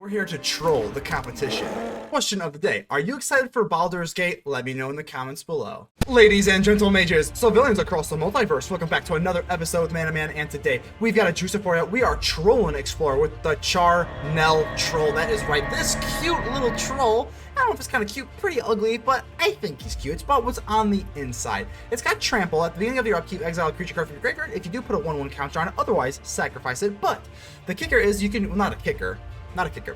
We're here to troll the competition. Question of the day. Are you excited for Baldur's Gate? Let me know in the comments below. Ladies and Gentlemages, civilians across the multiverse, welcome back to another episode with Man, and today we've got a juicer for you. We are trolling Explorer with the Charnel Troll. That is right, this cute little troll. I don't know if it's kind of cute, pretty ugly, but I think he's cute. It's about what's on the inside. It's got Trample. At the beginning of your upkeep, exile a creature card from your graveyard. If you do, put a 1/1 counter on it. Otherwise, sacrifice it. But the kicker is you can, well, not a kicker,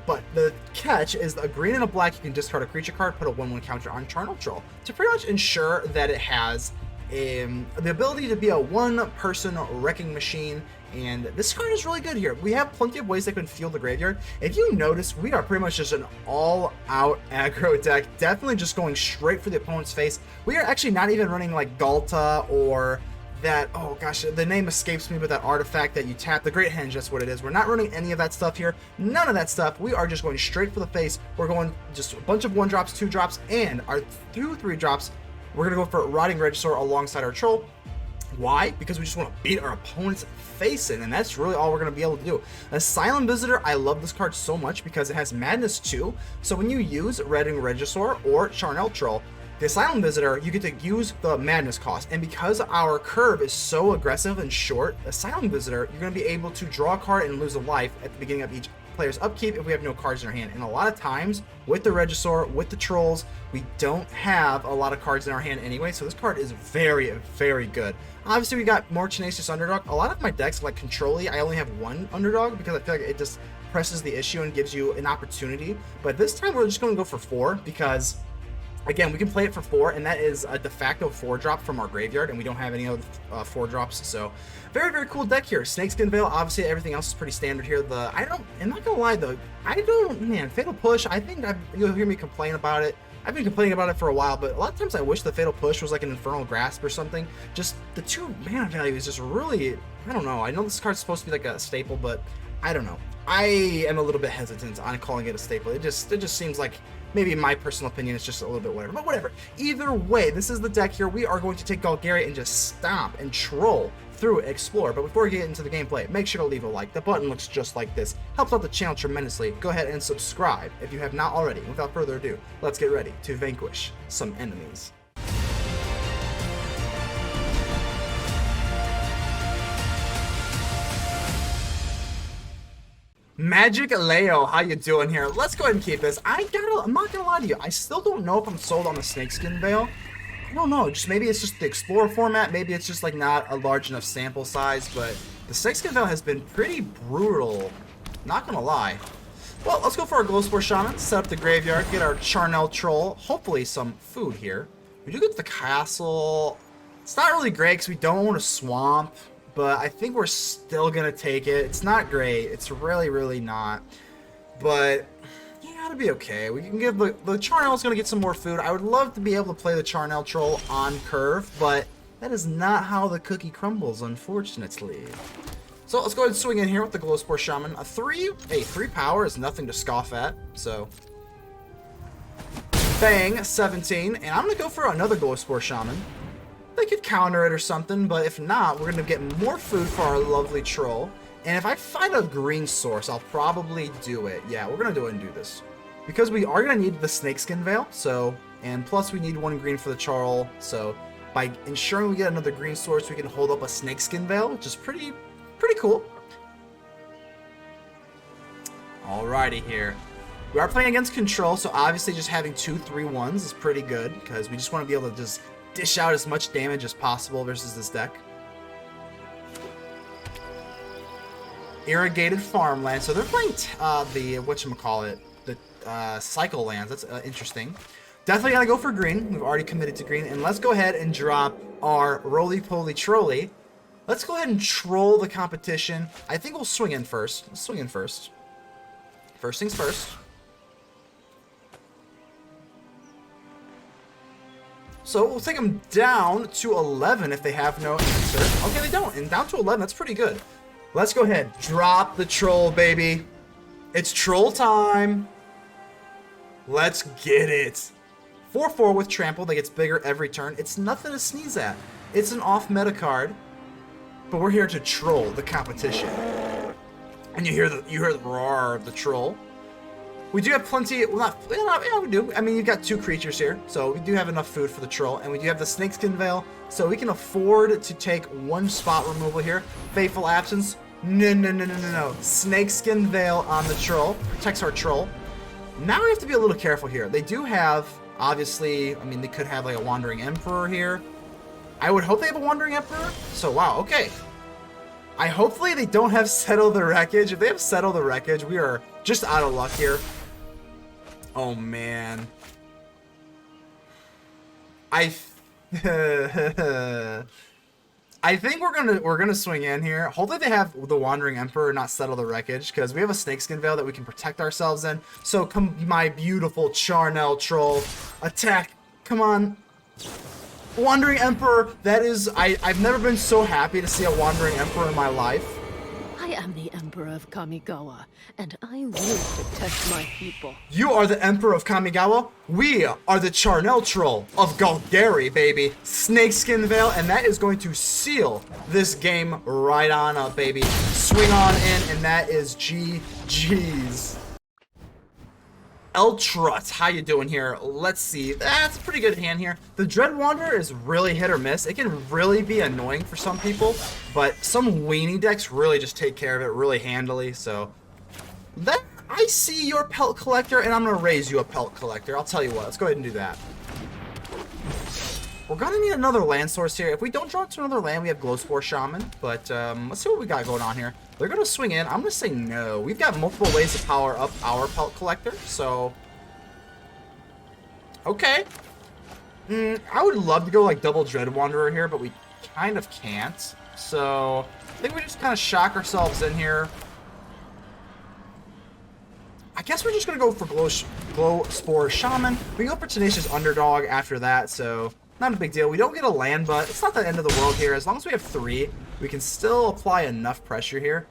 but the catch is a green and a black. You can discard a creature card, put a 1/1 counter on Charnel Troll to pretty much ensure that it has the ability to be a one-person wrecking machine. And this card is really good here. We have plenty of ways that can fuel the graveyard. If you notice, we are pretty much just an all-out aggro deck, definitely just going straight for the opponent's face. We are actually not even running like Galta or that, oh gosh, the name escapes me, but that artifact that you tap, the Great Henge, that's what it is. We're not running any of that stuff here. None of that stuff. We are just going straight for the face. We're going just a bunch of 1-drops, 2-drops, and our 2/3 drops. We're going to go for Rotting Regisaur alongside our Troll. Why? Because we just want to beat our opponent's face in, and that's really all we're going to be able to do. Asylum Visitor, I love this card so much because it has Madness 2. So when you use Rotting Regisaur or Charnel Troll, the Asylum Visitor, you get to use the Madness cost. And because our curve is so aggressive and short, Asylum Visitor, you're going to be able to draw a card and lose a life at the beginning of each player's upkeep if we have no cards in our hand. And a lot of times with the Regisaur, with the Trolls, we don't have a lot of cards in our hand anyway, so this card is very, very good. Obviously, we got more Tenacious Underdog. A lot of my decks, like Control-y, I only have one Underdog because I feel like it just presses the issue and gives you an opportunity. But this time, we're just going to go for 4 because, again, we can play it for 4, and that is a de facto 4-drop from our graveyard, and we don't have any other 4-drops, so very, very cool deck here. Snakeskin Veil, obviously everything else is pretty standard here. I'm not gonna lie though, Fatal Push, I think you'll hear me complain about it. I've been complaining about it for a while, but a lot of times I wish the Fatal Push was like an Infernal Grasp or something. Just the 2 mana value is just really, I don't know. I know this card's supposed to be like a staple, but I don't know. I am a little bit hesitant on calling it a staple. It just seems like, maybe in my personal opinion, it's just a little bit whatever. But whatever. Either way, this is the deck here. We are going to take Golgari and just stomp and troll through Explorer. But before we get into the gameplay, make sure to leave a like. The button looks just like this. Helps out the channel tremendously. Go ahead and subscribe if you have not already. Without further ado, let's get ready to vanquish some enemies. Magic Leo, how you doing here? Let's go ahead and keep this. I'm not gonna lie to you, I still don't know if I'm sold on the Snakeskin Veil. I don't know, maybe it's just the Explorer format, maybe it's just like not a large enough sample size, but the Snakeskin Veil has been pretty brutal, not gonna lie. Well, let's go for our Glowspore Shaman, set up the graveyard, get our Charnel Troll, hopefully some food here. We do get the castle. It's not really great because we don't want a swamp, but I think we're still gonna take it. It's not great. It's really, really not. But you gotta be okay. We can give the Charnel's gonna get some more food. I would love to be able to play the Charnel Troll on curve, but that is not how the cookie crumbles, unfortunately. So let's go ahead and swing in here with the Glowspore Shaman. A 3 power is nothing to scoff at. So bang, 17, and I'm gonna go for another Glowspore Shaman. They could counter it or something, but if not, we're going to get more food for our lovely troll. And if I find a green source, I'll probably do it. Yeah, we're going to go ahead and do this. Because we are going to need the Snakeskin Veil, so, and plus we need 1 green for the Charl, so by ensuring we get another green source, we can hold up a Snakeskin Veil, which is pretty cool. Alrighty here. We are playing against Control, so obviously just having 2 3/1s is pretty good, because we just want to be able to just dish out as much damage as possible versus this deck. Irrigated farmland. So they're playing the whatchamacallit, the cycle lands. That's interesting. Definitely gotta go for green. We've already committed to green. And let's go ahead and drop our roly-poly trolley. Let's go ahead and troll the competition. I think we'll swing in first. Let's swing in first. First things first. So we'll take them down to 11 if they have no answer. Okay, they don't. And down to 11, that's pretty good. Let's go ahead. Drop the troll, baby. It's troll time. Let's get it. 4/4 with trample that gets bigger every turn. It's nothing to sneeze at. It's an off-meta card. But we're here to troll the competition. And you hear the roar of the troll. We do have plenty, well, yeah, we do. I mean, you've got 2 creatures here, so we do have enough food for the troll, and we do have the Snakeskin Veil, so we can afford to take 1 spot removal here. Fateful Absence, no. Snakeskin Veil on the troll, protects our troll. Now we have to be a little careful here. They do have, obviously, I mean, they could have like a Wandering Emperor here. I would hope they have a Wandering Emperor, so wow, okay. Hopefully they don't have Settle the Wreckage. If they have Settle the Wreckage, we are just out of luck here. Oh man. I think we're gonna swing in here. Hopefully they have the Wandering Emperor, not Settle the Wreckage, because we have a Snakeskin Veil that we can protect ourselves in. So come, my beautiful Charnel Troll, attack! Come on, Wandering Emperor. That is, I've never been so happy to see a Wandering Emperor in my life. I am the Emperor of Kamigawa, and I will protect my people. You are the Emperor of Kamigawa. We are the Charnel Troll of Golgari, baby. Snakeskin Veil, and that is going to seal this game right on up, baby. Swing on in, and that is GG's. Eltrut, how you doing here? Let's see. That's a pretty good hand here. The Dread Wanderer is really hit or miss. It can really be annoying for some people, but some weenie decks really just take care of it really handily. So that, I see your Pelt Collector, and I'm gonna raise you a Pelt Collector. I'll tell you what. Let's go ahead and do that. We're gonna need another land source here. If we don't draw to another land, we have Glowspore Shaman. But let's see what we got going on here. They're gonna swing in. I'm gonna say no. We've got multiple ways to power up our Pelt Collector, so okay. I would love to go like double Dread Wanderer here, but we kind of can't. So I think we just kind of shock ourselves in here. I guess we're just gonna go for Glowspore Shaman. We can go for Tenacious Underdog after that, so not a big deal. We don't get a land, but it's not the end of the world here. As long as we have 3, we can still apply enough pressure here.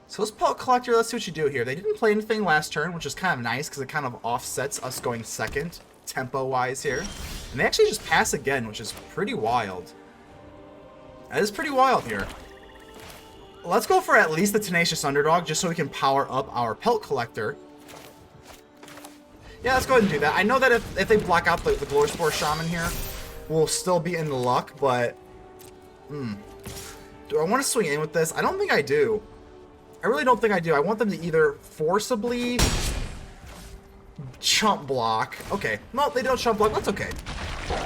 So let's Pelt Collector. Let's see what you do here. They didn't play anything last turn, which is kind of nice because it kind of offsets us going second, tempo-wise here. And they actually just pass again, which is pretty wild. That is pretty wild here. Let's go for at least the Tenacious Underdog, just so we can power up our Pelt Collector. Yeah, let's go ahead and do that. I know that if they block out the Glowspore Shaman here, we'll still be in luck, but do I want to swing in with this? I don't think I do. I really don't think I do. I want them to either forcibly chump block. Okay, no, they don't chump block. That's okay.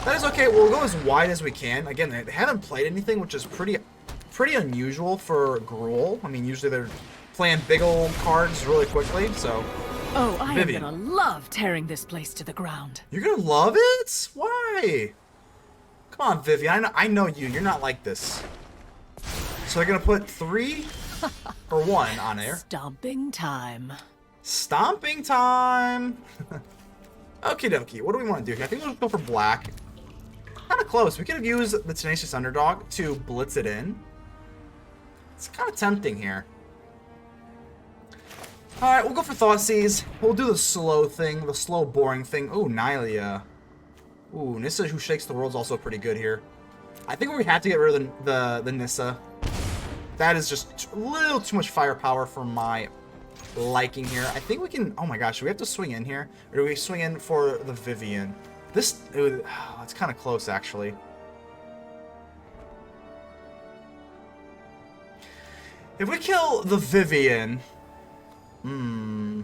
That is okay. We'll go as wide as we can. Again, they haven't played anything, which is pretty unusual for Gruul. I mean, usually they're playing big old cards really quickly, so... Oh, I am gonna love tearing this place to the ground. You're gonna love it? Why? Come on, Vivian. I know you. You're not like this. So they're gonna put 3 or 1 on there. Stomping time. Stomping time. Okie dokie. What do we want to do here? I think we'll go for black. Kind of close. We could have used the Tenacious Underdog to blitz it in. It's kind of tempting here. Alright, we'll go for Thoughtseize. We'll do the slow thing, the slow, boring thing. Ooh, Nylea. Ooh, Nissa Who Shakes the World's also pretty good here. I think we have to get rid of the Nissa. That is just a little too much firepower for my liking here. I think we can... Oh my gosh, do we have to swing in here? Or do we swing in for the Vivian? This... it's kind of close, actually. If we kill the Vivian... I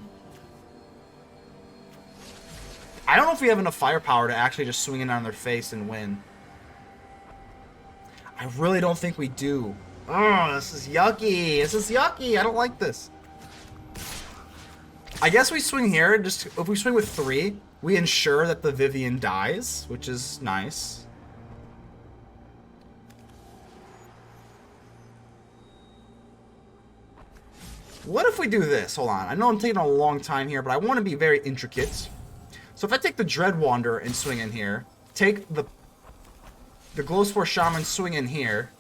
don't know if we have enough firepower to actually just swing in on their face and win. I really don't think we do. Oh, this is yucky. This is yucky. I don't like this. I guess we swing here. Just if we swing with 3, we ensure that the Vivian dies, which is nice. What if we do this? Hold on. I know I'm taking a long time here, but I want to be very intricate. So if I take the Dread Wanderer and swing in here, take the Glowspore Shaman, swing in here,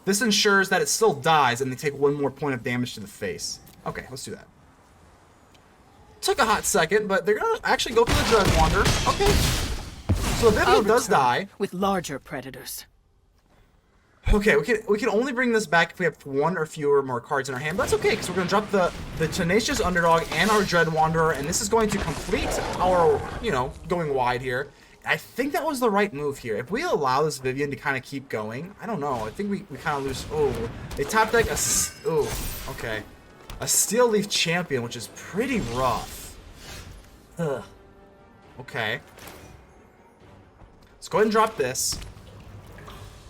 this ensures that it still dies and they take 1 more point of damage to the face. Okay, let's do that. Took a hot second, but they're going to actually go for the Dread Wanderer. Okay. So the Vivian does die. With larger predators. Okay, we can only bring this back if we have one or fewer more cards in our hand. But that's okay, because we're going to drop the Tenacious Underdog and our Dread Wanderer, and this is going to complete our, you know, going wide here. I think that was the right move here. If we allow this Vivian to kind of keep going, I don't know. I think we kind of lose. Oh, they top deck a... Oh, okay. A Steel Leaf Champion, which is pretty rough. Ugh. Okay. Let's go ahead and drop this.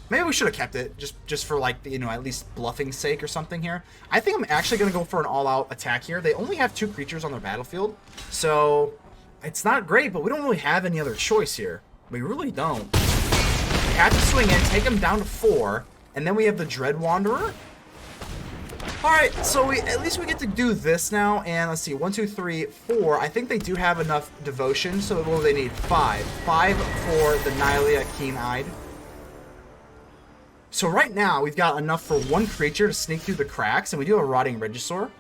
Maybe we should have kept it, just for, like, you know, at least bluffing's sake or something here. I think I'm actually going to go for an all-out attack here. They only have 2 creatures on their battlefield, so it's not great, but we don't really have any other choice here. We really don't. We have to swing in, take them down to 4, and then we have the Dread Wanderer. Alright, so at least we get to do this now, and let's see, 1, 2, 3, 4. I think they do have enough devotion, so what do they need? 5. 5 for the Nylea Keen-Eyed. So right now, we've got enough for 1 creature to sneak through the cracks, and we do have a Rotting Regisaur.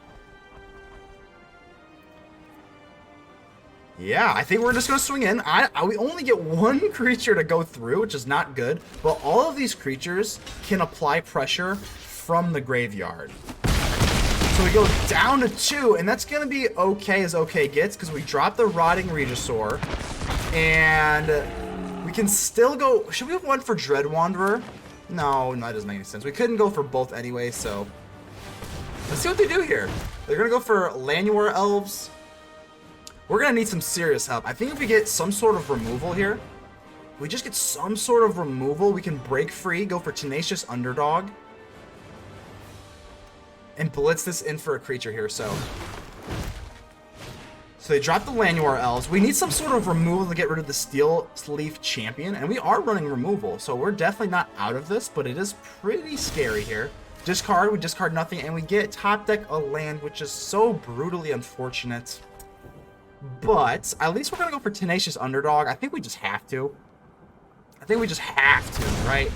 Yeah, I think we're just going to swing in. We only get 1 creature to go through, which is not good, but all of these creatures can apply pressure from the graveyard. So we go down to 2, and that's going to be okay as okay gets, because we drop the Rotting Regisaur, and we can still go... Should we have went for Dread Wanderer? No, that doesn't make any sense. We couldn't go for both anyway, so... Let's see what they do here. They're going to go for Llanowar Elves. We're going to need some serious help. I think if we get some sort of removal here, we just get some sort of removal, we can break free, go for Tenacious Underdog, and blitz this in for a creature here, so... So they drop the Llanowar Elves. We need some sort of removal to get rid of the Steel Leaf Champion, and we are running removal, so we're definitely not out of this, but it is pretty scary here. Discard, we discard nothing, and we get top deck a land, which is so brutally unfortunate. But at least we're going to go for Tenacious Underdog. I think we just have to. I think we just have to, right?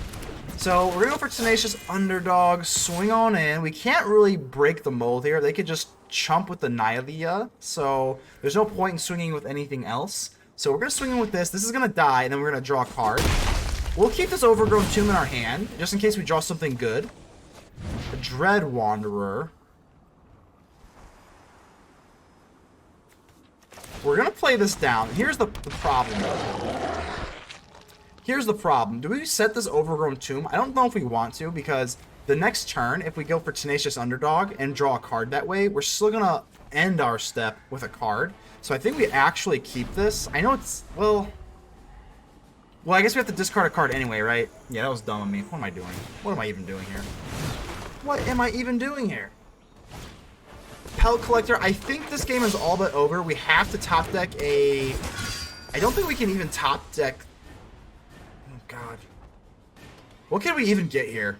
So we're going to go for Tenacious Underdog, swing on in. We can't really break the mold here. They could just chump with the Nylea, so there's no point in swinging with anything else. So we're going to swing in with this. This is going to die, and then we're going to draw a card. We'll keep this Overgrown Tomb in our hand, just in case we draw something good. A Dread Wanderer. We're going to play this down. Here's the problem, though. Here's the problem. Do we set this Overgrown Tomb? I don't know if we want to, because the next turn, if we go for Tenacious Underdog and draw a card that way, we're still going to end our step with a card. So I think we actually keep this. I know it's, well, I guess we have to discard a card anyway, right? Yeah, that was dumb of me. What am I doing? What am I even doing here? What am I even doing here? Pelt Collector. I think this game is all but over. We have to top deck a... I don't think we can even top deck... Oh, God. What can we even get here?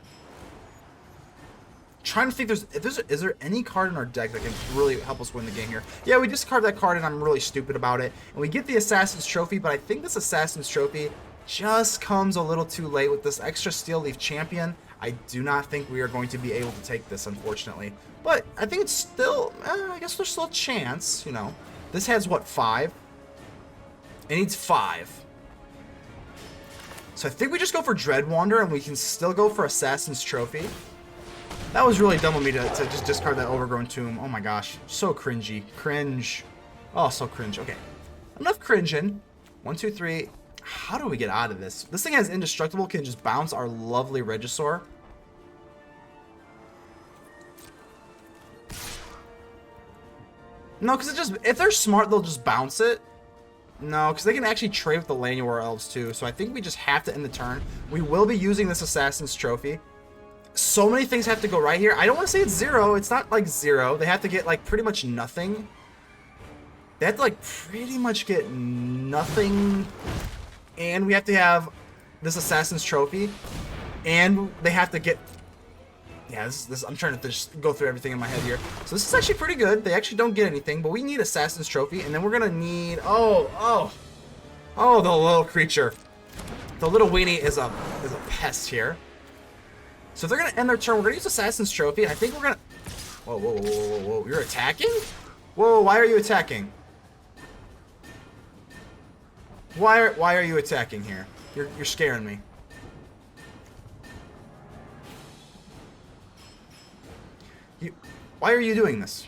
Trying to think, is there any card in our deck that can really help us win the game here? Yeah, we discard that card, and I'm really stupid about it. And we get the Assassin's Trophy, but I think this Assassin's Trophy just comes a little too late with this extra Steel Leaf Champion. I do not think we are going to be able to take this, unfortunately. But I think it's still, I guess there's still a chance, you know. This has, what, 5? It needs 5. So I think we just go for Dread Wanderer, and we can still go for Assassin's Trophy. That was really dumb of me to just discard that Overgrown Tomb. Oh my gosh. So cringy. Cringe. Oh, so cringe. Okay. Enough cringing. 1, 2, 3. How do we get out of this? This thing has Indestructible. Can just bounce our lovely Regisaur. No, because it just... If they're smart, they'll just bounce it. No, because they can actually trade with the Llanowar Elves too. So I think we just have to end the turn. We will be using this Assassin's Trophy. So many things have to go right here. I don't want to say it's 0. It's not like 0. They have to get like pretty much nothing. They have to like pretty much get nothing. And we have to have this Assassin's Trophy. And they have to get... Yeah, I'm trying to just go through everything in my head here. So this is actually pretty good. They actually don't get anything. But we need Assassin's Trophy. And then we're going to need... Oh, the little creature. The little weenie is a pest here. So if they're going to end their turn, we're going to use Assassin's Trophy. I think we're going to... Whoa. You're attacking? Whoa, why are you attacking? Why are you attacking here? You're scaring me. Why are you doing this?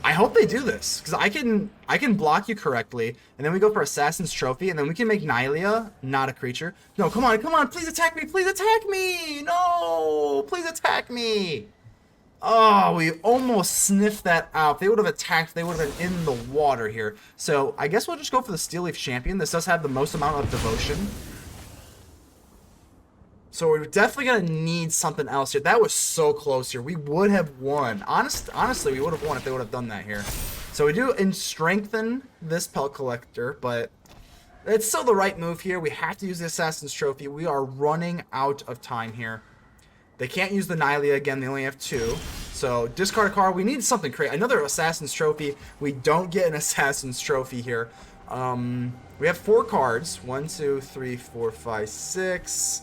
I hope they do this, because I can block you correctly, and then we go for Assassin's Trophy, and then we can make Nylea not a creature. No, come on, please attack me, please attack me! No, please attack me! Oh, we almost sniffed that out. If they would have attacked, they would have been in the water here. So I guess we'll just go for the Steel Leaf Champion. This does have the most amount of devotion. So we're definitely going to need something else here. That was so close here. We would have won. Honestly, we would have won if they would have done that here. So we do strengthen this Pelt Collector, but it's still the right move here. We have to use the Assassin's Trophy. We are running out of time here. They can't use the Nylea again. They only have 2. So discard a card. We need something crazy. Another Assassin's Trophy. We don't get an Assassin's Trophy here. We have 4 cards. 1, 2, 3, 4, 5, 6...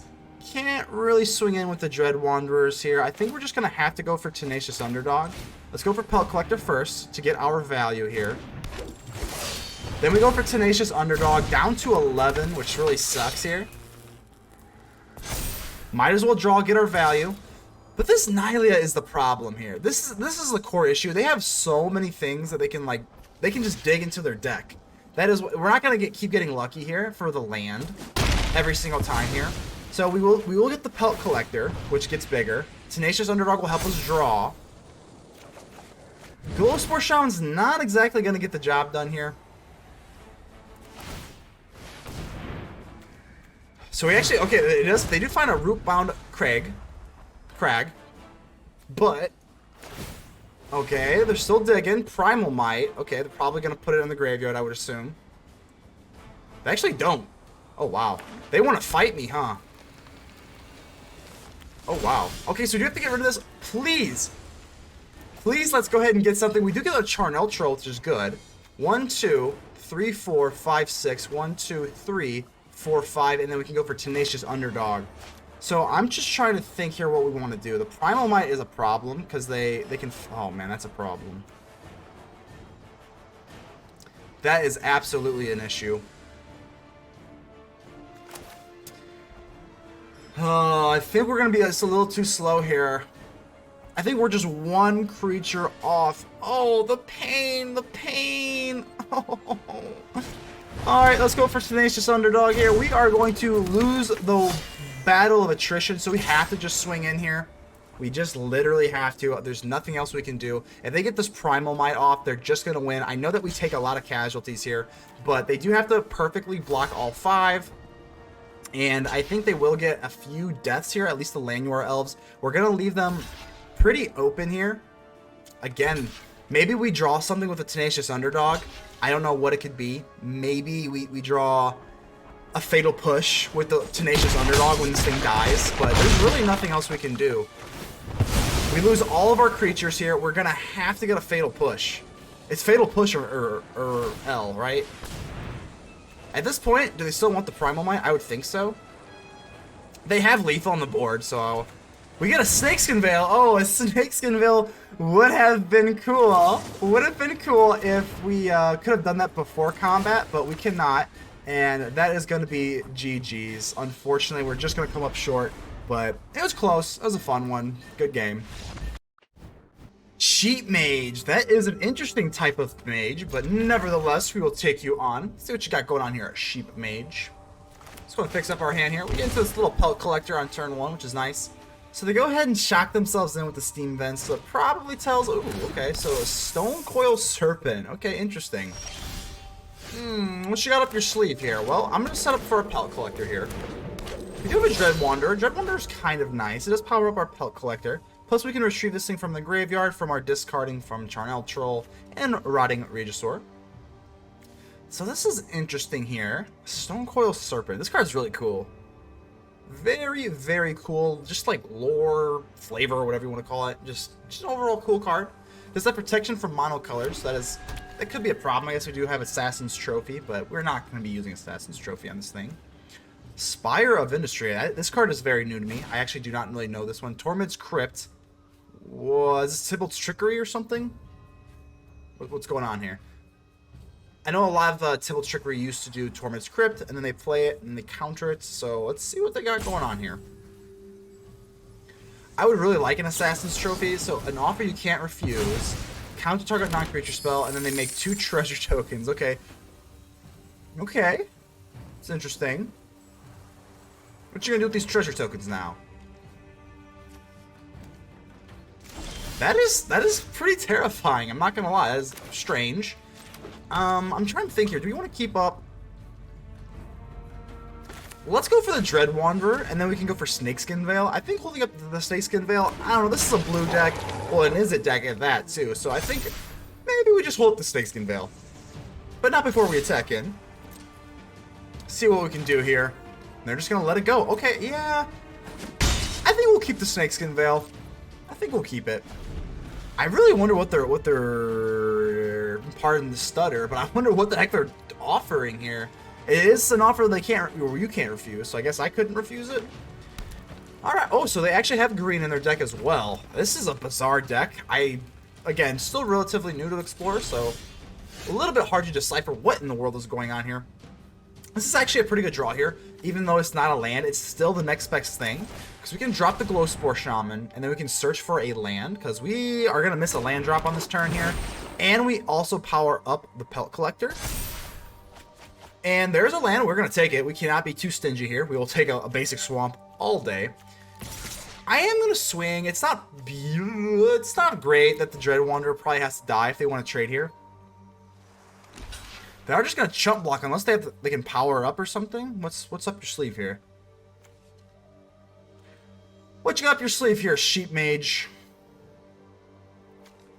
Can't really swing in with the Dread Wanderers here. I think we're just going to have to go for Tenacious Underdog. Let's go for Pelt Collector first to get our value here. Then we go for Tenacious Underdog down to 11, which really sucks here. Might as well draw, get our value. But this Nylea is the problem here. This is the core issue. They have so many things that they can just dig into their deck. That is, we're not going to keep getting lucky here for the land every single time here. So we will get the Pelt Collector, which gets bigger. Tenacious Underdog will help us draw. Glowspore Shaman's not exactly going to get the job done here. So we actually, okay, they do find a Rootbound Crag. But, okay, they're still digging. Primal Might. Okay, they're probably going to put it in the graveyard, I would assume. They actually don't. Oh, wow. They want to fight me, huh? Oh, wow. Okay, so we do have to get rid of this. Please. Please, let's go ahead and get something. We do get a Charnel Troll, which is good. 1, 2, 3, 4, 5, 6. 1, 2, 3, 4, 5. And then we can go for Tenacious Underdog. So I'm just trying to think here what we want to do. The Primal Might is a problem because they can... Oh, man, that's a problem. That is absolutely an issue. Oh, I think we're going to be just a little too slow here. I think we're just 1 creature off. Oh, the pain, the pain. Oh. Alright, let's go for Tenacious Underdog here. We are going to lose the battle of attrition, so we have to just swing in here. We just literally have to. There's nothing else we can do. If they get this Primal Might off, they're just going to win. I know that we take a lot of casualties here, but they do have to perfectly block all 5. And I think they will get a few deaths here, at least the Llanowar Elves. We're going to leave them pretty open here. Again, maybe we draw something with a Tenacious Underdog. I don't know what it could be. Maybe we draw a Fatal Push with the Tenacious Underdog when this thing dies. But there's really nothing else we can do. We lose all of our creatures here. We're going to have to get a Fatal Push. It's Fatal Push or L, right? At this point, do they still want the Primal Might? I would think so. They have lethal on the board, so... We get a Snakeskin Veil. Oh, a Snakeskin Veil would have been cool. Would have been cool if we could have done that before combat, but we cannot. And that is going to be GG's. Unfortunately, we're just going to come up short, but it was close. It was a fun one. Good game. Sheep Mage. That is an interesting type of mage, but nevertheless, we will take you on. Let's see what you got going on here, Sheep Mage. Just going to fix up our hand here. We get into this little Pelt Collector on turn 1, which is nice. So they go ahead and shock themselves in with the Steam Vents, so it probably tells... Ooh, okay, so a Stone Coil Serpent. Okay, interesting. What you got up your sleeve here? Well, I'm going to set up for a Pelt Collector here. We do have a Dread Wanderer. Dread Wanderer is kind of nice. It does power up our Pelt Collector. Plus, we can retrieve this thing from the graveyard from our discarding from Charnel Troll and Rotting Regisaur. So this is interesting here. Stone Coil Serpent. This card's really cool. Very, very cool. Just like lore, flavor, whatever you want to call it. Just an overall cool card. Does that protection from monocolors? That could be a problem. I guess we do have Assassin's Trophy, but we're not going to be using Assassin's Trophy on this thing. Spire of Industry. This card is very new to me. I actually do not really know this one. Tormod's Crypt. Was this Tybalt's Trickery or something? What's going on here? I know a lot of Tybalt's Trickery used to do Tormod's Crypt, and then they play it and they counter it. So let's see what they got going on here. I would really like an Assassin's Trophy. So an offer you can't refuse. Counter target non-creature spell, and then they make 2 treasure tokens. Okay. Okay. It's interesting. What you gonna do with these treasure tokens now? That is pretty terrifying. I'm not gonna lie. That is strange. I'm trying to think here. Do we want to keep up? Let's go for the Dread Wanderer, and then we can go for Snakeskin Veil. I think holding up the Snakeskin Veil, I don't know, this is a blue deck. Well, it is a deck at that, too. So I think maybe we just hold up the Snakeskin Veil. But not before we attack in. See what we can do here. They're just going to let it go. Okay, yeah. I think we'll keep the Snakeskin Veil. I think we'll keep it. I really wonder what they're pardon the stutter, but I wonder what the heck they're offering here. It is an offer they can't, or you can't refuse, so I guess I couldn't refuse it. Alright, oh, so they actually have green in their deck as well. This is a bizarre deck. Again, still relatively new to Explore, so a little bit hard to decipher what in the world is going on here. This is actually a pretty good draw here. Even though it's not a land, it's still the next best thing. Because we can drop the Glowspore Shaman, and then we can search for a land, because we are going to miss a land drop on this turn here. And we also power up the Pelt Collector. And there's a land, we're going to take it. We cannot be too stingy here. We will take a basic swamp all day. I am going to swing. It's not great that the Dread Wanderer probably has to die if they want to trade here. They are just going to chump block unless they can power up or something. What's up your sleeve here? What you got up your sleeve here, Sheep Mage?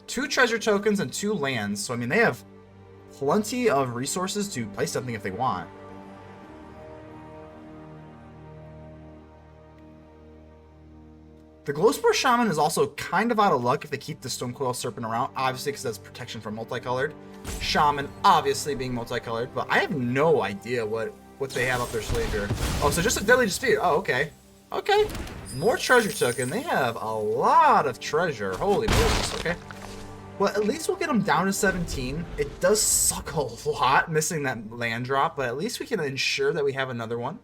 2 treasure tokens and 2 lands. So, I mean, they have plenty of resources to play something if they want. The Glowspore Shaman is also kind of out of luck if they keep the Stonecoil Serpent around, obviously because that's protection from multicolored. Shaman obviously being multicolored, but I have no idea what they have up their sleeve here. Oh, so just a Deadly Dispute. Oh, okay. Okay. More treasure token. They have a lot of treasure. Holy Moses. Okay. Well, at least we'll get them down to 17. It does suck a lot missing that land drop, but at least we can ensure that we have another one.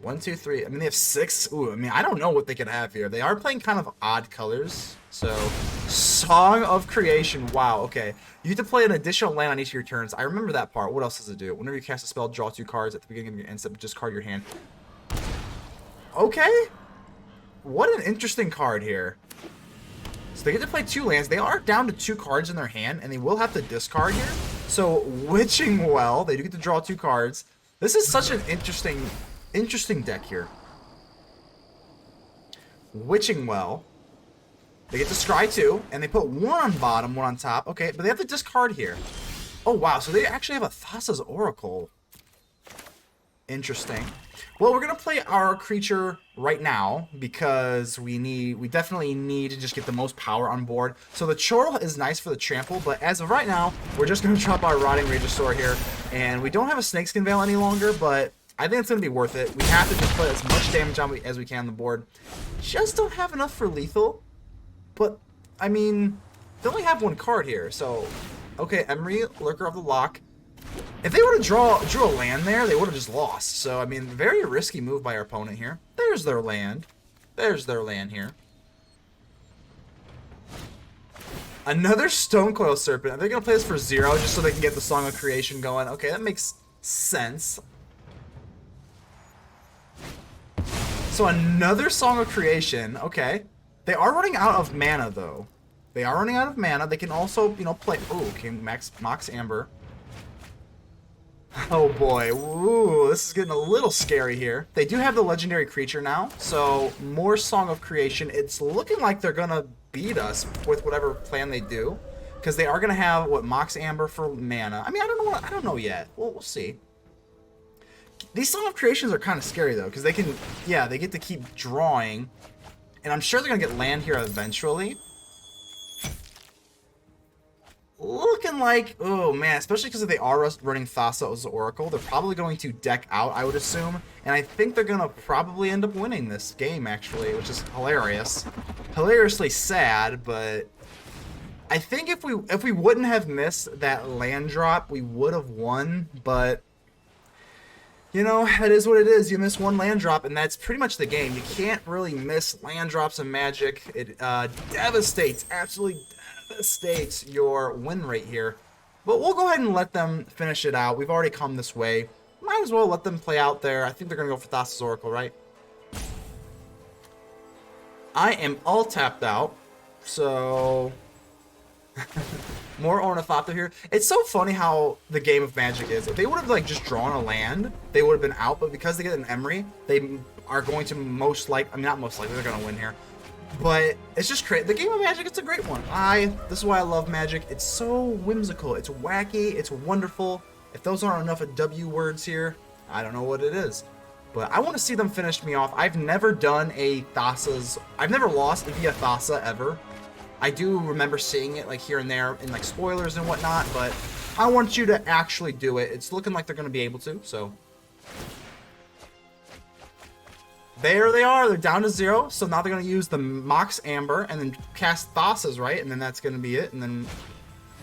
1, 2, 3. I mean, they have 6. Ooh, I mean, I don't know what they could have here. They are playing kind of odd colors. So, Song of Creation. Wow, okay. You have to play an additional land on each of your turns. I remember that part. What else does it do? Whenever you cast a spell, draw 2 cards at the beginning of your end step, discard your hand. Okay. What an interesting card here. So they get to play 2 lands. They are down to 2 cards in their hand, and they will have to discard here. So, Witching Well. They do get to draw 2 cards. This is such an interesting deck here. Witching Well. They get to scry 2, and they put 1 on bottom, 1 on top. Okay, but they have to discard here. Oh, wow. So they actually have a Thoughtseize Oracle. Interesting. Well, we're going to play our creature right now because we definitely need to just get the most power on board. So the Chortle is nice for the trample, but as of right now, we're just going to drop our Rotting Regisaur here. And we don't have a Snakeskin Veil any longer, but I think it's going to be worth it. We have to just put as much damage on as we can on the board. Just don't have enough for lethal. But, I mean, they only have 1 card here. So, okay, Emery, Lurker of the Loch. If they would have drew a land there, they would have just lost. So, I mean, very risky move by our opponent here. There's their land. There's their land here. Another Stonecoil Serpent. Are they going to play this for 0 just so they can get the Song of Creation going? Okay, that makes sense. So another Song of Creation. Okay. They are running out of mana, though. They are running out of mana. They can also, you know, play... Ooh, okay, Mox Amber. Oh, boy. Ooh, this is getting a little scary here. They do have the legendary creature now, so more Song of Creation. It's looking like they're going to beat us with whatever plan they do, because they are going to have, what, Mox Amber for mana. I mean, I don't know yet. We'll see. These Song of Creations are kind of scary, though, because they can, yeah, they get to keep drawing, and I'm sure they're going to get land here eventually. Looking like, oh man, especially because if they are running Thoughtseize Oracle, they're probably going to deck out, I would assume. And I think they're going to probably end up winning this game, actually, which is hilarious. Hilariously sad, but I think if we wouldn't have missed that land drop, we would have won. But You know, it is what it is. You miss one land drop, and that's pretty much the game. You can't really miss land drops in Magic. It devastates, absolutely devastates your win rate here. But we'll go ahead and let them finish it out. We've already come this way. Might as well let them play out there. I think they're going to go for Thoughtseize Oracle, right? I am all tapped out, so... More Ornithopter here. It's so funny how the game of Magic is. If they would have like just drawn a land, they would have been out. But because they get an Emery, they are going to most like. I mean, not most likely. They're going to win here. But it's just great. The game of Magic, it's a great one. This is why I love Magic. It's so whimsical. It's wacky. It's wonderful. If those aren't enough of W words here, I don't know what it is. But I want to see them finish me off. I've never done a Thoughtseize. I've never lost via Thassa ever. I do remember seeing it like here and there in like spoilers and whatnot, but I want you to actually do it. It's looking like they're going to be able to, so. There they are. They're down to 0, so now they're going to use the Mox Amber and then cast Thassa's, right? And then that's going to be it. And then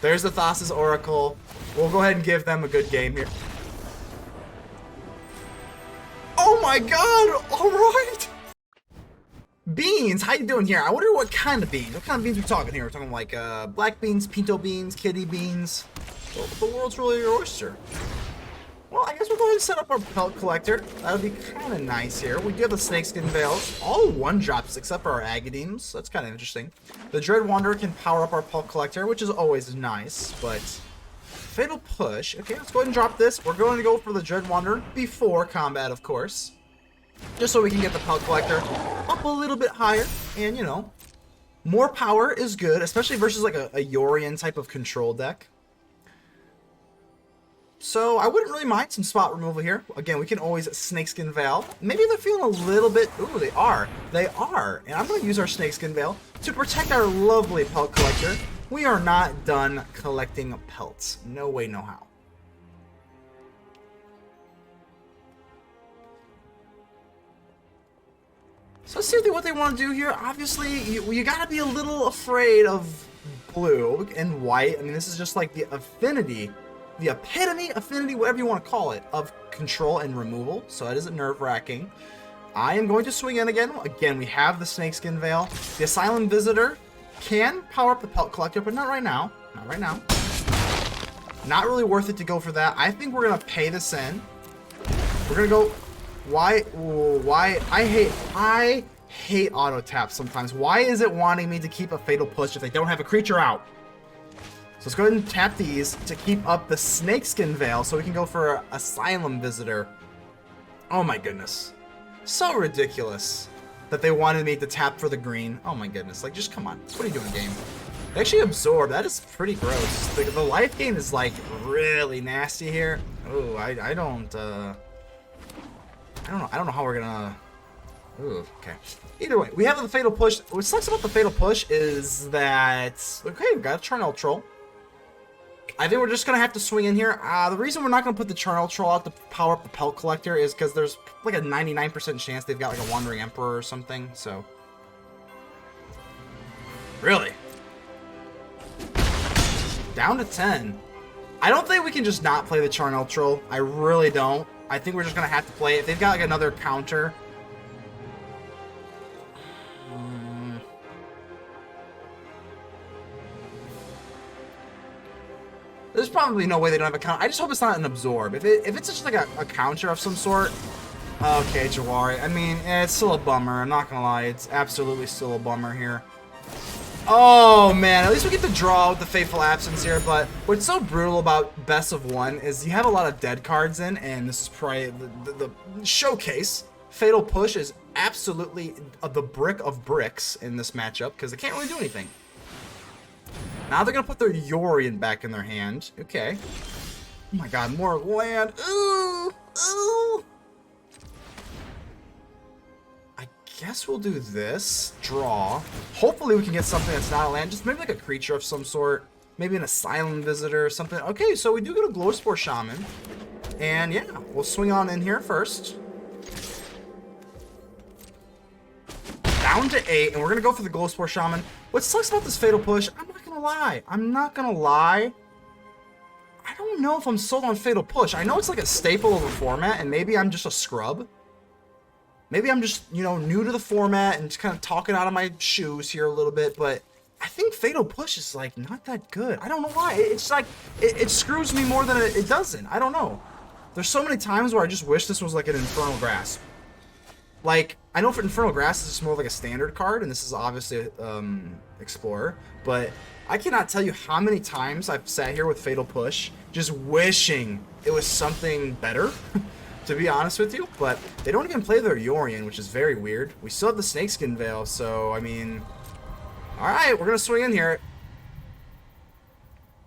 there's the Thassa's Oracle. We'll go ahead and give them a good game here. Oh my god! All right! Beans, how you doing here? I wonder what kind of beans. What kind of beans we're talking here? We're talking like black beans, pinto beans, kitty beans. Well, the world's really your oyster. Well, I guess we'll go ahead and set up our Pelt Collector. That would be kind of nice here. We do have the Snakeskin Veil. All 1-drops except for our Agadeems. So that's kind of interesting. The Dread Wanderer can power up our Pelt Collector, which is always nice, but... Fatal Push. Okay, let's go ahead and drop this. We're going to go for the Dread Wanderer before combat, of course. Just so we can get the Pelt Collector up a little bit higher. And, you know, more power is good, especially versus like a Yorion type of control deck. So I wouldn't really mind some spot removal here. Again, we can always Snakeskin Veil. Maybe they're feeling a little bit... Ooh, they are. They are. And I'm going to use our Snakeskin Veil to protect our lovely Pelt Collector. We are not done collecting pelts. No way, no how. So let's see what they want to do here. Obviously, you gotta be a little afraid of blue and white. I mean, this is just like the affinity, the epitome, affinity, whatever you want to call it, of control and removal. So that is nerve-wracking. I am going to swing in again. Again, we have the Snakeskin Veil. The Asylum Visitor can power up the Pelt Collector, but not right now. Not right now. Not really worth it to go for that. I think we're gonna pay this in. We're gonna go... Why? I hate auto tap sometimes. Why is it wanting me to keep a Fatal Push if they don't have a creature out? So let's go ahead and tap these to keep up the Snakeskin Veil so we can go for Asylum Visitor. Oh my goodness. So ridiculous that they wanted me to tap for the green. Oh my goodness. Like, just come on. What are you doing, game? They actually absorb. That is pretty gross. The life gain is like really nasty here. Oh, I don't know how we're gonna... Ooh, okay. Either way, we have the Fatal Push. What sucks about the Fatal Push is that... Okay, we've got a Charnel Troll. I think we're just gonna have to swing in here. The reason we're not gonna put the Charnel Troll out to power up the Pelt Collector is because there's like a 99% chance they've got like a Wandering Emperor or something, so... Really? Down to 10. I don't think we can just not play the Charnel Troll. I really don't. I think we're just going to have to play it. If they've got like another counter. There's probably no way they don't have a counter. I just hope it's not an absorb. If it's just like a counter of some sort. Okay, Jawari. I mean, it's still a bummer. I'm not going to lie. It's absolutely still a bummer here. Oh man, at least we get to draw with the Fateful Absence here, but what's so brutal about Best of One is you have a lot of dead cards in, and this is probably the showcase. Fatal Push is absolutely the brick of bricks in this matchup, because they can't really do anything. Now they're going to put their Yorion back in their hand. Okay. Oh my god, more land. Ooh! Ooh! Guess we'll do this. Draw. Hopefully we can get something that's not a land. Just maybe like a creature of some sort. Maybe an Asylum Visitor or something. Okay, so we do get a Glowspore Shaman. And yeah, we'll swing on in here first. Down to 8, and we're going to go for the Glowspore Shaman. What sucks about this Fatal Push, I'm not going to lie. I don't know if I'm sold on Fatal Push. I know it's like a staple of the format, and maybe I'm just a scrub. Maybe I'm just, you know, new to the format and just kind of talking out of my shoes here a little bit, but I think Fatal Push is, like, not that good. I don't know why. It's like, it screws me more than it doesn't. I don't know. There's so many times where I just wish this was like an Infernal Grasp. Like, I know for Infernal Grasp, this is more like a standard card, and this is obviously Explorer, but I cannot tell you how many times I've sat here with Fatal Push just wishing it was something better. To be honest with you, but they don't even play their Yorion, which is very weird. We still have the Snakeskin Veil, so, I mean... Alright, we're gonna swing in here.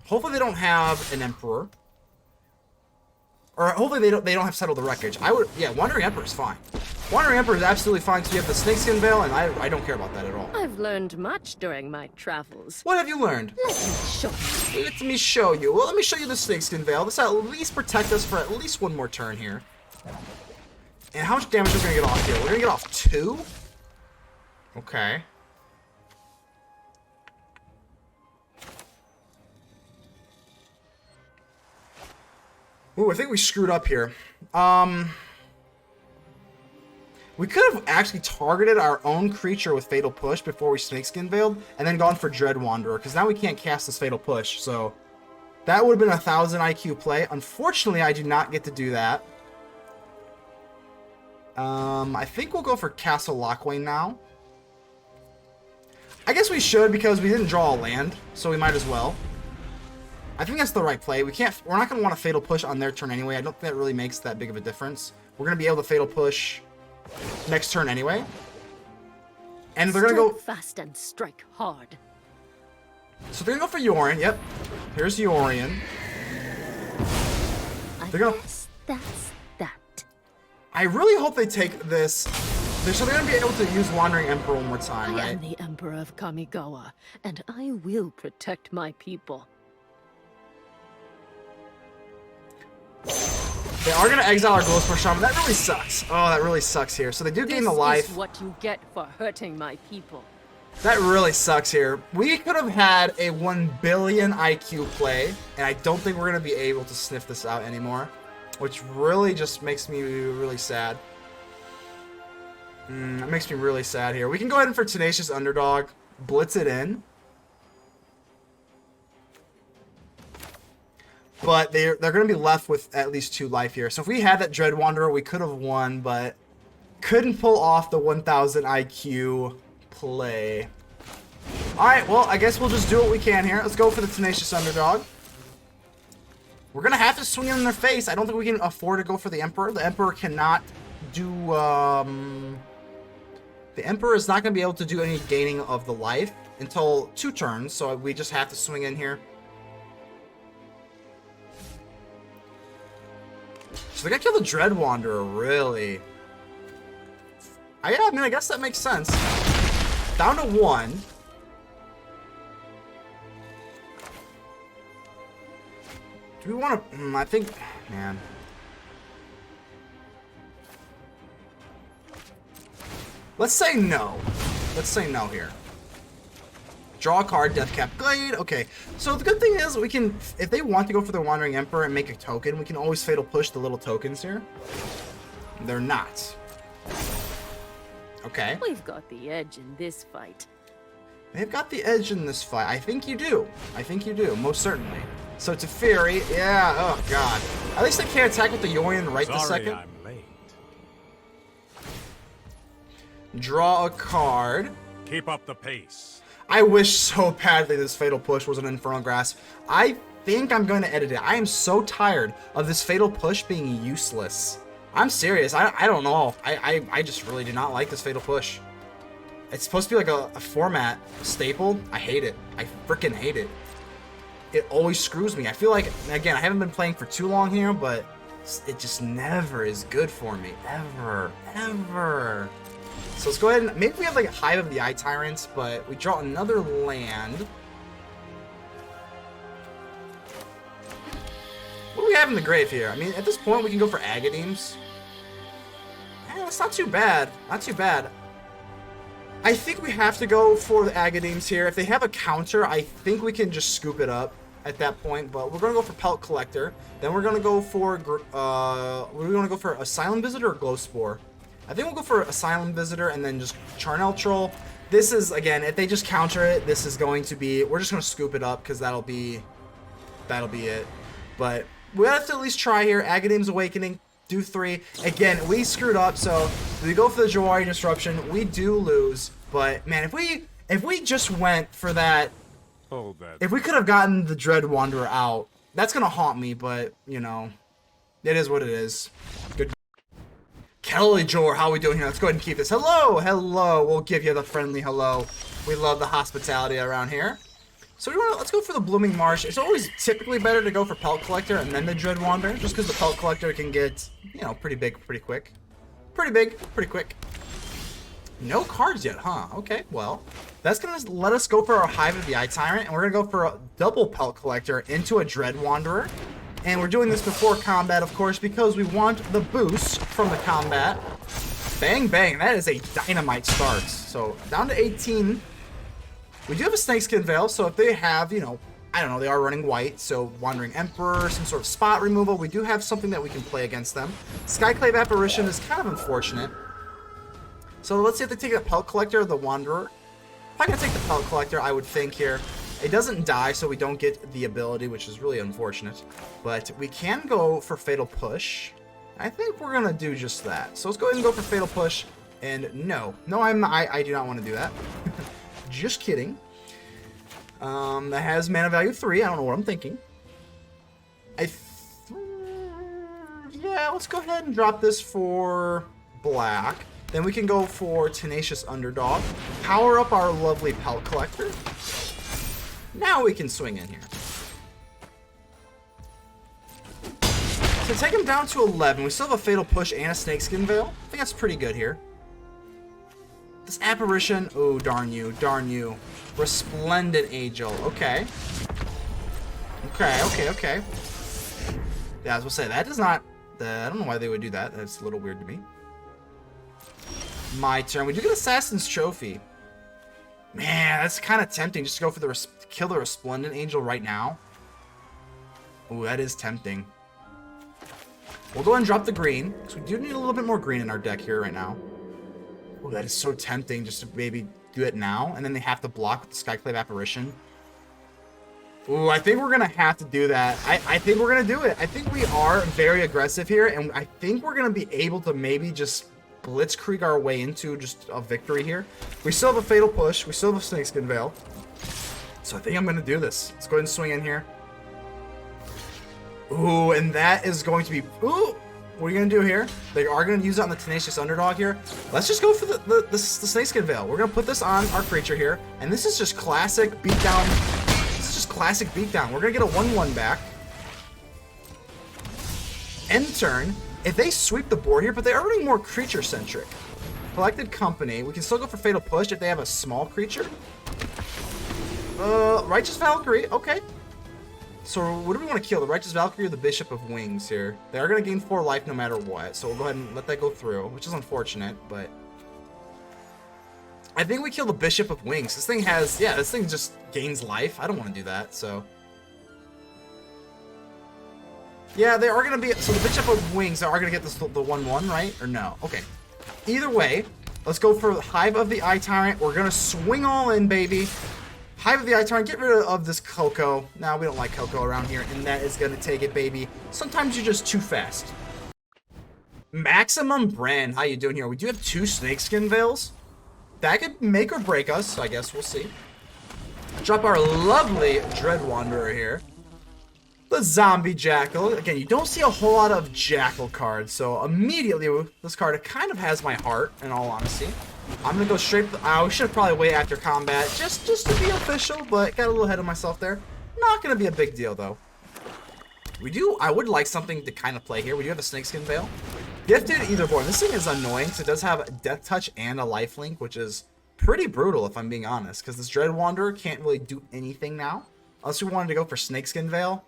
Hopefully they don't have an Emperor. Or hopefully they don't have Settle the Wreckage. Yeah, Wandering Emperor is fine. Wandering Emperor is absolutely fine, because you have the Snakeskin Veil, and I don't care about that at all. I've learned much during my travels. What have you learned? Let me show you. Let me show you. Well, let me show you the Snakeskin Veil. This will at least protect us for at least one more turn here. And how much damage are we going to get off here? We're going to get off 2? Okay. Ooh, I think we screwed up here. We could have actually targeted our own creature with Fatal Push before we Snakeskin Veiled, and then gone for Dread Wanderer, because now we can't cast this Fatal Push, so... That would have been a 1000 IQ play. Unfortunately, I do not get to do that. I think we'll go for Castle Locthwain now. I guess we should because we didn't draw a land, so we might as well. I think that's the right play. We're not going to want a Fatal Push on their turn anyway. I don't think that really makes that big of a difference. We're going to be able to Fatal Push next turn anyway. And they're going to go fast and strike hard. So they're going to go for Yorion. Yep. Here's Yorion. They're going to... That's that. I really hope they take this. So they're going to be able to use Wandering Emperor one more time, right? I am the Emperor of Kamigawa, and I will protect my people. They are going to exile our Glowspore Shaman. That really sucks. Oh, that really sucks here. So they do gain the life. This is what you get for hurting my people. That really sucks here. We could have had a 1 billion IQ play, and I don't think we're going to be able to sniff this out anymore, which really just makes me really sad. That makes me really sad here. We can go ahead and for Tenacious Underdog, blitz it in. But they're going to be left with at least 2 life here. So if we had that Dread Wanderer, we could have won, but couldn't pull off the 1000 IQ play. Alright, well, I guess we'll just do what we can here. Let's go for the Tenacious Underdog. We're going to have to swing in their face. I don't think we can afford to go for the Emperor. The Emperor cannot do... The Emperor is not going to be able to do any gaining of the life until 2 turns, so we just have to swing in here. So they got to kill the Dread Wanderer, really. Yeah, I mean, I guess that makes sense. Down to 1. Do we want to... I think... Man. Let's say no. Let's say no here. Draw a card, Deathcap Glade. Okay, so the good thing is we can... If they want to go for the Wandering Emperor and make a token, we can always Fatal Push the little tokens here. They're not. Okay. We've got the edge in this fight. They've got the edge in this fight. I think you do. I think you do, most certainly. So to Fury, yeah, oh god. At least I can't attack with the Yorion right this second. I'm late. Draw a card. Keep up the pace. I wish so badly this Fatal Push was an Infernal Grasp. I think I'm going to edit it. I am so tired of this Fatal Push being useless. I'm serious. I don't know. I just really do not like this Fatal Push. It's supposed to be like a format staple. I hate it. I freaking hate it. It always screws me. I feel like, again, I haven't been playing for too long here, but it just never is good for me. Ever. Ever. So let's go ahead and... Maybe we have like a Hive of the Eye Tyrant, but we draw another land. What do we have in the grave here? I mean, at this point, we can go for Agadeems. That's not too bad. Not too bad. I think we have to go for the Agadeems here. If they have a counter, I think we can just scoop it up. at that point, but we're gonna go for Pelt Collector. Then we're gonna go for Asylum Visitor or Glowspore. I think we'll go for Asylum Visitor and then just Charnel Troll. This is, again, if they just counter it, this is going to be, we're just gonna scoop it up because that'll be it. But we have to at least try here. Agadeem's Awakening, do 3. Again, we screwed up, so we go for the Jawari Disruption. We do lose, but man, if we just went for that. Hold that. If we could have gotten the Dread Wanderer out, that's going to haunt me, but, you know, it is what it is. Good. Kelly Jor, how are we doing here? Let's go ahead and keep this. Hello, hello. We'll give you the friendly hello. We love the hospitality around here. So let's go for the Blooming Marsh. It's always typically better to go for Pelt Collector and then the Dread Wanderer, just because the Pelt Collector can get, you know, pretty big, pretty quick. Pretty big, pretty quick. No cards yet, huh? Okay, well, that's going to let us go for our Hive of the Eye Tyrant, and we're going to go for a double Pelt Collector into a Dread Wanderer. And we're doing this before combat, of course, because we want the boost from the combat. Bang, bang. That is a dynamite start. So, down to 18. We do have a Snakeskin Veil, so if they have, you know, I don't know, they are running white, so Wandering Emperor, some sort of spot removal, we do have something that we can play against them. Skyclave Apparition is kind of unfortunate. So let's see if they take the Pelt Collector or the Wanderer. Probably gonna take the Pelt Collector, I would think here. It doesn't die, so we don't get the ability, which is really unfortunate. But we can go for Fatal Push. I think we're gonna do just that. So let's go ahead and go for Fatal Push. And no, I do not want to do that. Just kidding. That has mana value 3. I don't know what I'm thinking. Yeah, let's go ahead and drop this for black. Then we can go for Tenacious Underdog. Power up our lovely Pelt Collector. Now we can swing in here. So take him down to 11. We still have a Fatal Push and a Snakeskin Veil. I think that's pretty good here. This Apparition. Oh, darn you. Darn you. Resplendent Angel. Okay. Okay. Yeah, I was going to say, that does not... I don't know why they would do that. That's a little weird to me. My turn. We do get Assassin's Trophy. Man, that's kind of tempting just to go for the kill the Resplendent Angel right now. Ooh, that is tempting. We'll go ahead and drop the green, because we do need a little bit more green in our deck here right now. Ooh, that is so tempting just to maybe do it now, and then they have to block with the Skyclave Apparition. Ooh, I think we're going to have to do that. I think we're going to do it. I think we are very aggressive here, and I think we're going to be able to maybe just blitzkrieg our way into just a victory here. We still have a Fatal Push. We still have a Snakeskin Veil. So I think I'm going to do this. Let's go ahead and swing in here. Ooh, and that is going to be... Ooh! What are you going to do here? They are going to use it on the Tenacious Underdog here. Let's just go for the Snakeskin Veil. We're going to put this on our creature here. And this is just classic beatdown. This is just classic beatdown. We're going to get a 1/1 back. End turn. If they sweep the board here, but they are running more creature-centric. Collected Company. We can still go for Fatal Push if they have a small creature. Righteous Valkyrie. Okay. So what do we want to kill? The Righteous Valkyrie or the Bishop of Wings here? They are going to gain 4 life no matter what. So we'll go ahead and let that go through, which is unfortunate, but... I think we kill the Bishop of Wings. This thing has... Yeah, this thing just gains life. I don't want to do that, so... Yeah, they are going to be... So the Bishop of Wings, they are going to get this, the 1/1, right? Or no? Okay. Either way, let's go for Hive of the Eye Tyrant. We're going to swing all in, baby. Hive of the Eye Tyrant, get rid of this Coco. Now we don't like Coco around here, and that is going to take it, baby. Sometimes you're just too fast. Maximum Brand, how you doing here? We do have 2 Snakeskin Veils. That could make or break us, so I guess we'll see. Drop our lovely Dread Wanderer here. The Zombie Jackal. Again, you don't see a whole lot of Jackal cards, so immediately this card kind of has my heart, in all honesty. I'm going to go straight... I should have probably waited after combat, just to be official, but got a little ahead of myself there. Not going to be a big deal, though. I would like something to kind of play here. We do have a Snakeskin Veil. Gifted Eitherborn. This thing is annoying, because it does have Death Touch and a lifelink, which is pretty brutal, if I'm being honest, because this Dread Wanderer can't really do anything now, unless we wanted to go for Snakeskin Veil.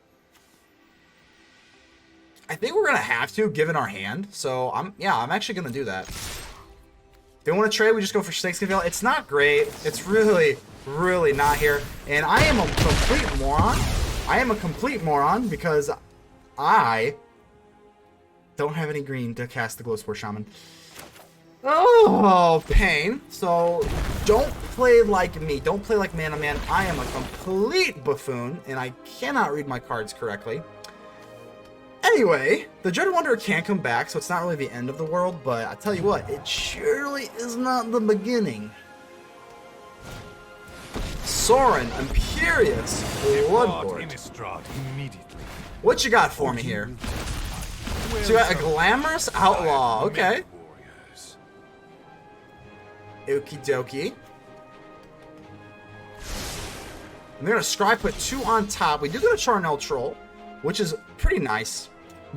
I think we're going to have to, given our hand. So, I'm actually going to do that. If they want to trade, we just go for Snakeskin Veil. It's not great. It's really, really not here. And I am a complete moron I am a complete moron because I don't have any green to cast the Glowspore Shaman. Oh, pain. So, don't play like me. Don't play like Mana Man. I am a complete buffoon, and I cannot read my cards correctly. Anyway, the Dread Wanderer can come back, so it's not really the end of the world, but I tell you what, it surely is not the beginning. Sorin, Imperious, Bloodlord. What you got for me here? So you got a Glamorous Outlaw, okay. Okie dokie. I'm gonna Scry put 2 on top. We do get a Charnel Troll, which is pretty nice,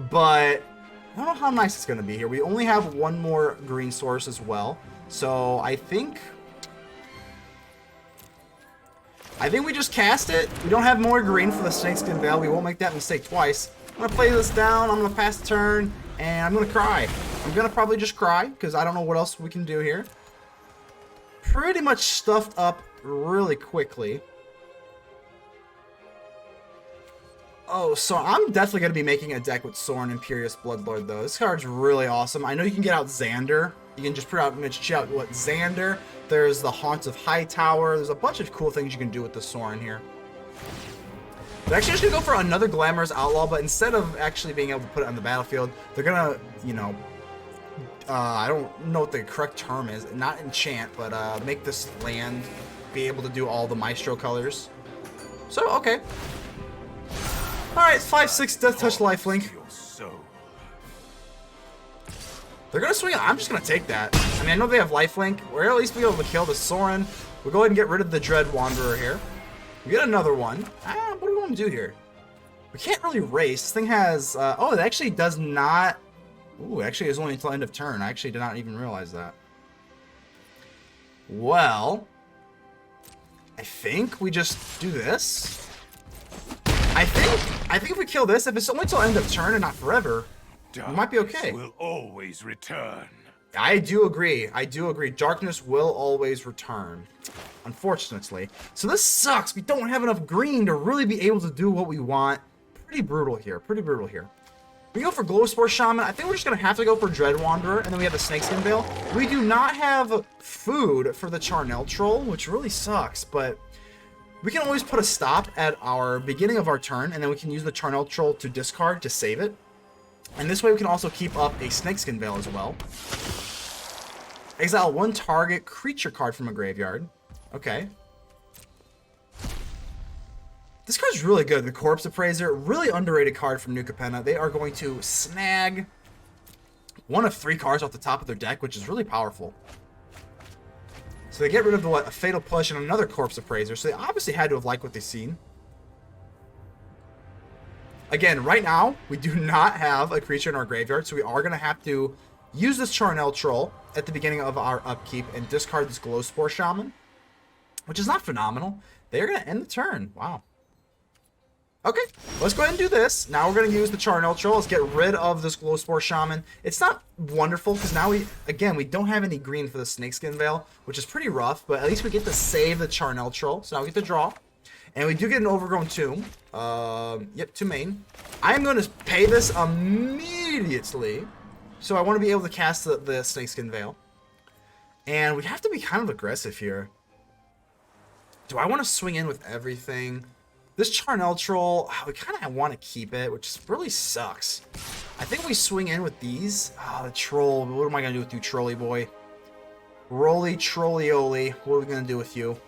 but I don't know how nice it's gonna be here. We only have 1 more green source as well, so I think we just cast it. We don't have more green for the Snakeskin Veil. We won't make that mistake twice. I'm gonna play this down. I'm gonna pass the turn, and I'm gonna cry. I'm gonna probably just cry because I don't know what else we can do here. Pretty much stuffed up really quickly. Oh, so I'm definitely going to be making a deck with Sorin, Imperious, Bloodlord, though. This card's really awesome. I know you can get out Xander. You can just check out what Xander. There's the Haunts of Hightower. There's a bunch of cool things you can do with the Sorin here. They're actually just going to go for another Glamorous Outlaw, but instead of actually being able to put it on the battlefield, they're going to, you know, I don't know what the correct term is. Not enchant, but make this land be able to do all the Maestro colors. So, okay. Alright, 5/6 Death Touch Lifelink. They're going to swing it. I'm just going to take that. I mean, I know they have Lifelink. We're at least be able to kill the Sorin. We'll go ahead and get rid of the Dread Wanderer here. We get another one. What do we want to do here? We can't really race. This thing has... oh, it actually does not... Ooh, actually, it's only until end of turn. I actually did not even realize that. Well, I think we just do this. I think if we kill this, if it's only till end of turn and not forever, we might be okay. Will always return. I do agree. I do agree. Darkness will always return, unfortunately. So this sucks. We don't have enough green to really be able to do what we want. Pretty brutal here. Pretty brutal here. We go for Glowspore Shaman. I think we're just going to have to go for Dread Wanderer, and then we have the Snakeskin Veil. We do not have food for the Charnel Troll, which really sucks, but we can always put a stop at our beginning of our turn, and then we can use the Charnel Troll to discard to save it. And this way we can also keep up a Snakeskin Veil as well. Exile 1 target creature card from a graveyard. Okay. This card's really good. The Corpse Appraiser, really underrated card from New Capenna. They are going to snag 1 of 3 cards off the top of their deck, which is really powerful. So they get rid of the, a Fatal Push and another Corpse Appraiser. So they obviously had to have liked what they've seen. Again, right now, we do not have a creature in our graveyard, so we are going to have to use this Charnel Troll at the beginning of our upkeep and discard this Glowspore Shaman, which is not phenomenal. They're going to end the turn. Wow. Okay, let's go ahead and do this. Now we're going to use the Charnel Troll. Let's get rid of this Glowspore Shaman. It's not wonderful because now we don't have any green for the Snakeskin Veil, which is pretty rough, but at least we get to save the Charnel Troll. So now we get to draw. And we do get an Overgrown Tomb. Yep, 2 main. I'm going to pay this immediately. So I want to be able to cast the Snakeskin Veil. And we have to be kind of aggressive here. Do I want to swing in with everything? This Charnel Troll, we kind of want to keep it, which really sucks. I think we swing in with these. Oh, the Troll. What am I going to do with you, Trolly boy? Roly, Trollioli. What are we going to do with you?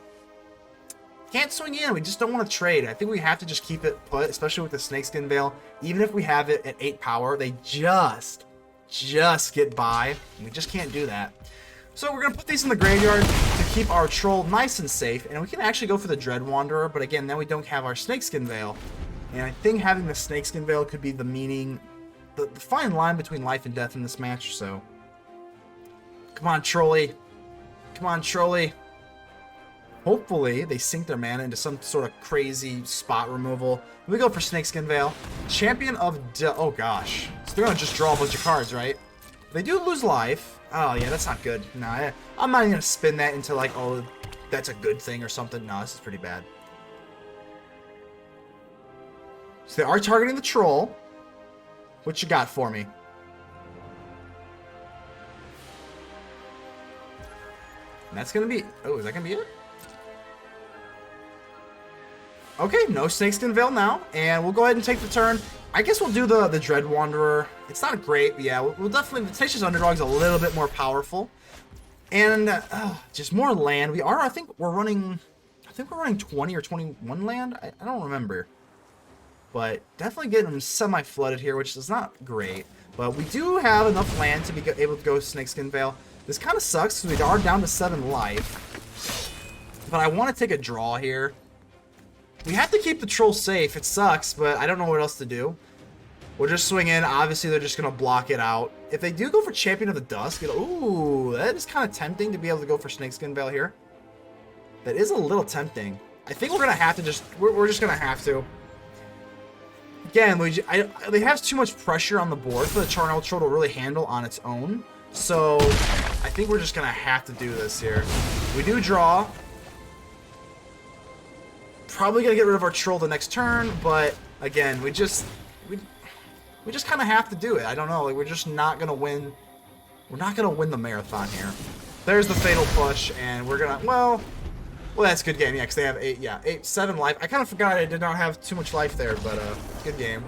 Can't swing in. We just don't want to trade. I think we have to just keep it put, especially with the Snakeskin Veil. Even if we have it at 8 power, they just get by. We just can't do that. So we're going to put these in the graveyard to keep our Troll nice and safe. And we can actually go for the Dread Wanderer, but again, then we don't have our Snakeskin Veil. And I think having the Snakeskin Veil could be the fine line between life and death in this match, so. Come on, Trolly. Come on, Trolly. Hopefully, they sink their mana into some sort of crazy spot removal. We go for Snakeskin Veil. Champion of oh gosh. So they're going to just draw a bunch of cards, right? They do lose life. Oh, yeah, that's not good. No, I'm not even going to spin that into like, oh, that's a good thing or something. No, this is pretty bad. So they are targeting the troll. What you got for me? And that's gonna be... Oh, is that gonna be it? Okay, no Snakeskin Veil now. And we'll go ahead and take the turn. I guess we'll do the Dread Wanderer. It's not great, but yeah, we'll definitely... The Tenacious Underdog's a little bit more powerful. And just more land. We are, I think we're running 20 or 21 land. I don't remember. But definitely getting them semi-flooded here, which is not great. But we do have enough land to be able to go Snakeskin Veil. This kind of sucks because we are down to 7 life. But I want to take a draw here. We have to keep the troll safe. It sucks, but I don't know what else to do. We'll just swing in. Obviously, they're just going to block it out. If they do go for Champion of the Dusk, ooh, that is kind of tempting to be able to go for Snakeskin Veil here. That is a little tempting. I think we're going to have to just... We're just going to have to. Again, they have too much pressure on the board for the Charnel Troll to really handle on its own. So, I think we're just going to have to do this here. We do draw. Probably going to get rid of our troll the next turn, but again, we just kind of have to do it. I don't know. Like, we're just not going to win. We're not going to win the marathon here. There's the Fatal Push, and we're going to... Well, that's a good game. Yeah, because they have 7 life. I kind of forgot I did not have too much life there, but good game.